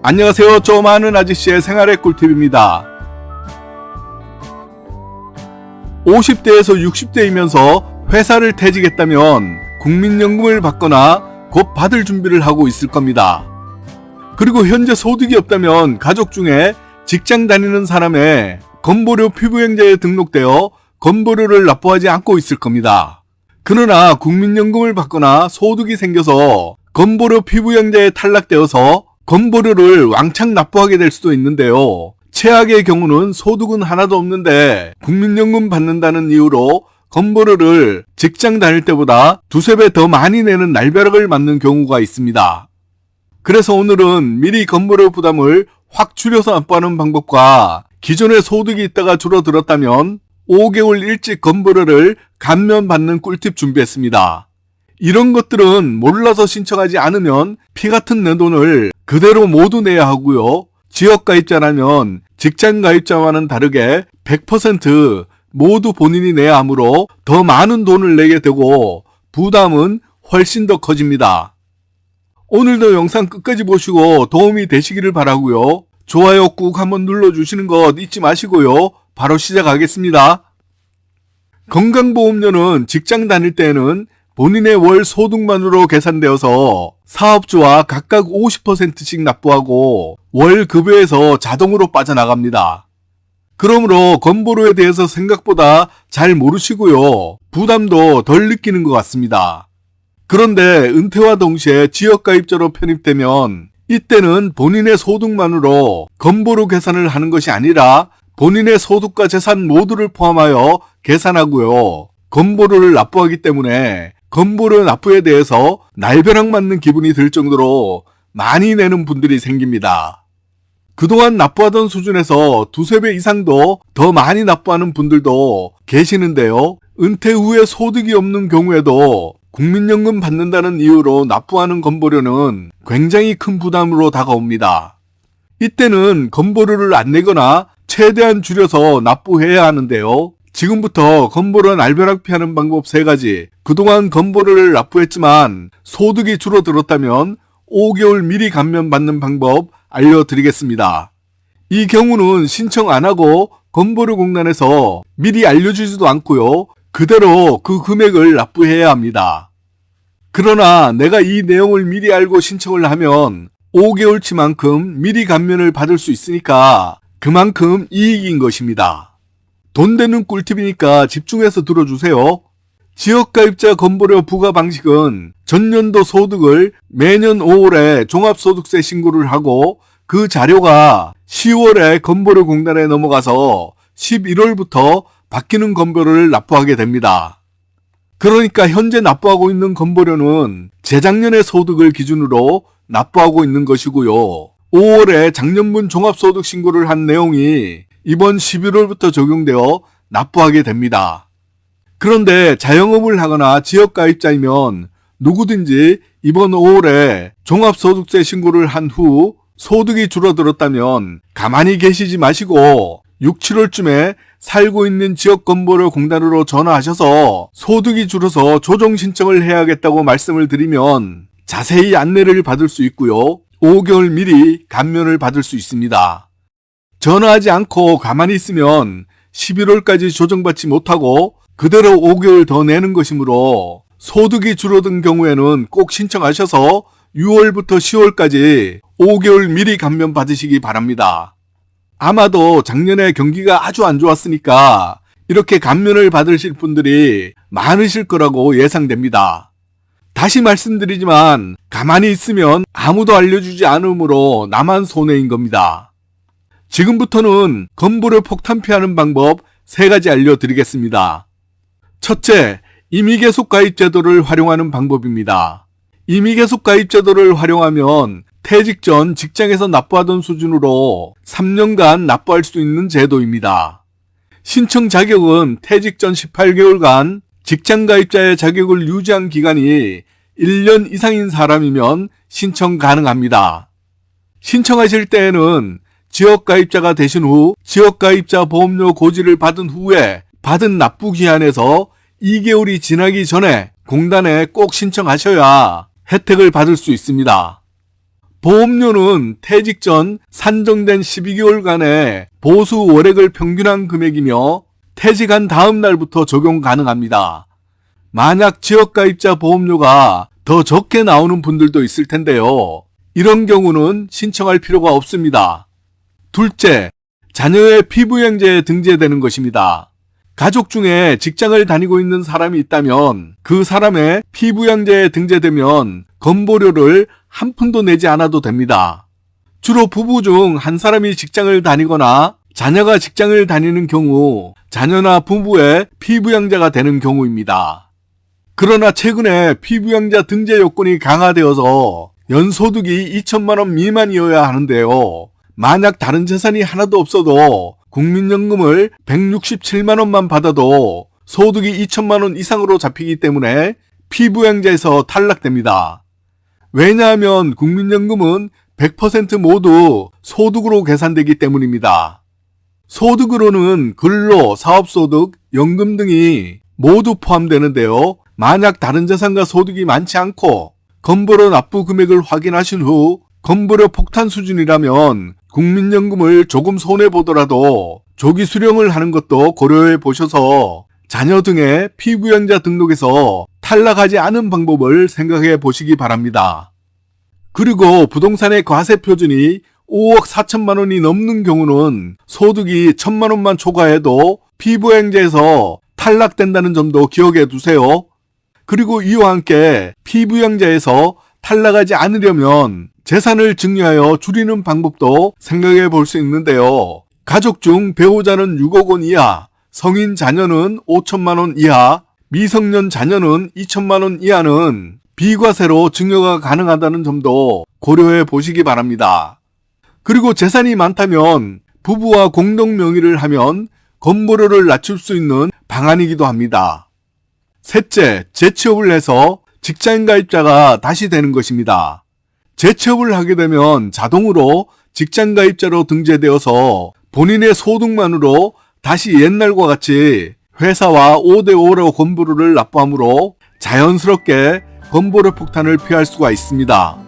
안녕하세요. 좀 아는 아저씨의 생활의 꿀팁입니다. 50대에서 60대이면서 회사를 퇴직했다면 국민연금을 받거나 곧 받을 준비를 하고 있을 겁니다. 그리고 현재 소득이 없다면 가족 중에 직장 다니는 사람의 건보료 피부영자에 등록되어 건보료를 납부하지 않고 있을 겁니다. 그러나 국민연금을 받거나 소득이 생겨서 건보료 피부영자에 탈락되어서 건보료를 왕창 납부하게 될 수도 있는데요. 최악의 경우는 소득은 하나도 없는데 국민연금 받는다는 이유로 건보료를 직장 다닐 때보다 두세 배 더 많이 내는 날벼락을 맞는 경우가 있습니다. 그래서 오늘은 미리 건보료 부담을 확 줄여서 납부하는 방법과 기존에 소득이 있다가 줄어들었다면 5개월 일찍 건보료를 감면받는 꿀팁 준비했습니다. 이런 것들은 몰라서 신청하지 않으면 피 같은 내 돈을 그대로 모두 내야 하고요. 지역가입자라면 직장가입자와는 다르게 100% 모두 본인이 내야 하므로 더 많은 돈을 내게 되고 부담은 훨씬 더 커집니다. 오늘도 영상 끝까지 보시고 도움이 되시기를 바라고요. 좋아요 꾹 한번 눌러주시는 것 잊지 마시고요. 바로 시작하겠습니다. 건강보험료는 직장 다닐 때에는 본인의 월 소득만으로 계산되어서 사업주와 각각 50%씩 납부하고 월 급여에서 자동으로 빠져나갑니다. 그러므로 건보료에 대해서 생각보다 잘 모르시고요. 부담도 덜 느끼는 것 같습니다. 그런데 은퇴와 동시에 지역가입자로 편입되면 이때는 본인의 소득만으로 건보료 계산을 하는 것이 아니라 본인의 소득과 재산 모두를 포함하여 계산하고요. 건보료를 납부하기 때문에 건보료 납부에 대해서 날벼락 맞는 기분이 들 정도로 많이 내는 분들이 생깁니다. 그동안 납부하던 수준에서 두세 배 이상도 더 많이 납부하는 분들도 계시는데요. 은퇴 후에 소득이 없는 경우에도 국민연금 받는다는 이유로 납부하는 건보료는 굉장히 큰 부담으로 다가옵니다. 이때는 건보료를 안 내거나 최대한 줄여서 납부해야 하는데요. 지금부터 건보료 날벼락 피하는 방법 3가지, 그동안 건보료를 납부했지만 소득이 줄어들었다면 5개월 미리 감면받는 방법 알려드리겠습니다. 이 경우는 신청 안 하고 건보료공단에서 미리 알려주지도 않고요. 그대로 그 금액을 납부해야 합니다. 그러나 내가 이 내용을 미리 알고 신청을 하면 5개월치만큼 미리 감면을 받을 수 있으니까 그만큼 이익인 것입니다. 돈 되는 꿀팁이니까 집중해서 들어주세요. 지역가입자 건보료 부과 방식은 전년도 소득을 매년 5월에 종합소득세 신고를 하고 그 자료가 10월에 건보료 공단에 넘어가서 11월부터 바뀌는 건보료를 납부하게 됩니다. 그러니까 현재 납부하고 있는 건보료는 재작년의 소득을 기준으로 납부하고 있는 것이고요. 5월에 작년분 종합소득 신고를 한 내용이 이번 11월부터 적용되어 납부하게 됩니다. 그런데 자영업을 하거나 지역가입자이면 누구든지 이번 5월에 종합소득세 신고를 한 후 소득이 줄어들었다면 가만히 계시지 마시고 6, 7월쯤에 살고 있는 지역건보료 공단으로 전화하셔서 소득이 줄어서 조정 신청을 해야겠다고 말씀을 드리면 자세히 안내를 받을 수 있고요. 5개월 미리 감면을 받을 수 있습니다. 전화하지 않고 가만히 있으면 11월까지 조정받지 못하고 그대로 5개월 더 내는 것이므로 소득이 줄어든 경우에는 꼭 신청하셔서 6월부터 10월까지 5개월 미리 감면 받으시기 바랍니다. 아마도 작년에 경기가 아주 안 좋았으니까 이렇게 감면을 받으실 분들이 많으실 거라고 예상됩니다. 다시 말씀드리지만 가만히 있으면 아무도 알려주지 않으므로 나만 손해인 겁니다. 지금부터는 건보료 폭탄 피하는 방법 3가지 알려드리겠습니다. 첫째, 임의계속 가입 제도를 활용하는 방법입니다. 임의계속 가입 제도를 활용하면 퇴직 전 직장에서 납부하던 수준으로 3년간 납부할 수 있는 제도입니다. 신청 자격은 퇴직 전 18개월간 직장 가입자의 자격을 유지한 기간이 1년 이상인 사람이면 신청 가능합니다. 신청하실 때에는 지역가입자가 되신 후 지역가입자 보험료 고지를 받은 후에 받은 납부 기한에서 2개월이 지나기 전에 공단에 꼭 신청하셔야 혜택을 받을 수 있습니다. 보험료는 퇴직 전 산정된 12개월간의 보수 월액을 평균한 금액이며 퇴직한 다음 날부터 적용 가능합니다. 만약 지역가입자 보험료가 더 적게 나오는 분들도 있을 텐데요. 이런 경우는 신청할 필요가 없습니다. 둘째, 자녀의 피부양자에 등재되는 것입니다. 가족 중에 직장을 다니고 있는 사람이 있다면 그 사람의 피부양자에 등재되면 건보료를 한 푼도 내지 않아도 됩니다. 주로 부부 중 한 사람이 직장을 다니거나 자녀가 직장을 다니는 경우 자녀나 부부의 피부양자가 되는 경우입니다. 그러나 최근에 피부양자 등재 요건이 강화되어서 연소득이 2천만 원 미만이어야 하는데요. 만약 다른 재산이 하나도 없어도 국민연금을 167만 원만 받아도 소득이 2천만 원 이상으로 잡히기 때문에 피부양자에서 탈락됩니다. 왜냐하면 국민연금은 100% 모두 소득으로 계산되기 때문입니다. 소득으로는 근로, 사업소득, 연금 등이 모두 포함되는데요. 만약 다른 재산과 소득이 많지 않고 건보료 납부 금액을 확인하신 후 건보료 폭탄 수준이라면 국민연금을 조금 손해보더라도 조기 수령을 하는 것도 고려해 보셔서 자녀 등의 피부양자 등록에서 탈락하지 않은 방법을 생각해 보시기 바랍니다. 그리고 부동산의 과세 표준이 5억 4천만 원이 넘는 경우는 소득이 1천만 원만 초과해도 피부양자에서 탈락된다는 점도 기억해 두세요. 그리고 이와 함께 피부양자에서 탈락하지 않으려면 재산을 증여하여 줄이는 방법도 생각해 볼 수 있는데요. 가족 중 배우자는 6억 원 이하, 성인 자녀는 5천만 원 이하, 미성년 자녀는 2천만 원 이하는 비과세로 증여가 가능하다는 점도 고려해 보시기 바랍니다. 그리고 재산이 많다면 부부와 공동 명의를 하면 건보료를 낮출 수 있는 방안이기도 합니다. 셋째, 재취업을 해서 직장 가입자가 다시 되는 것입니다. 재취업을 하게 되면 자동으로 직장 가입자로 등재되어서 본인의 소득만으로 다시 옛날과 같이 회사와 5대5로 건보료를 납부하므로 자연스럽게 건보료 폭탄을 피할 수가 있습니다.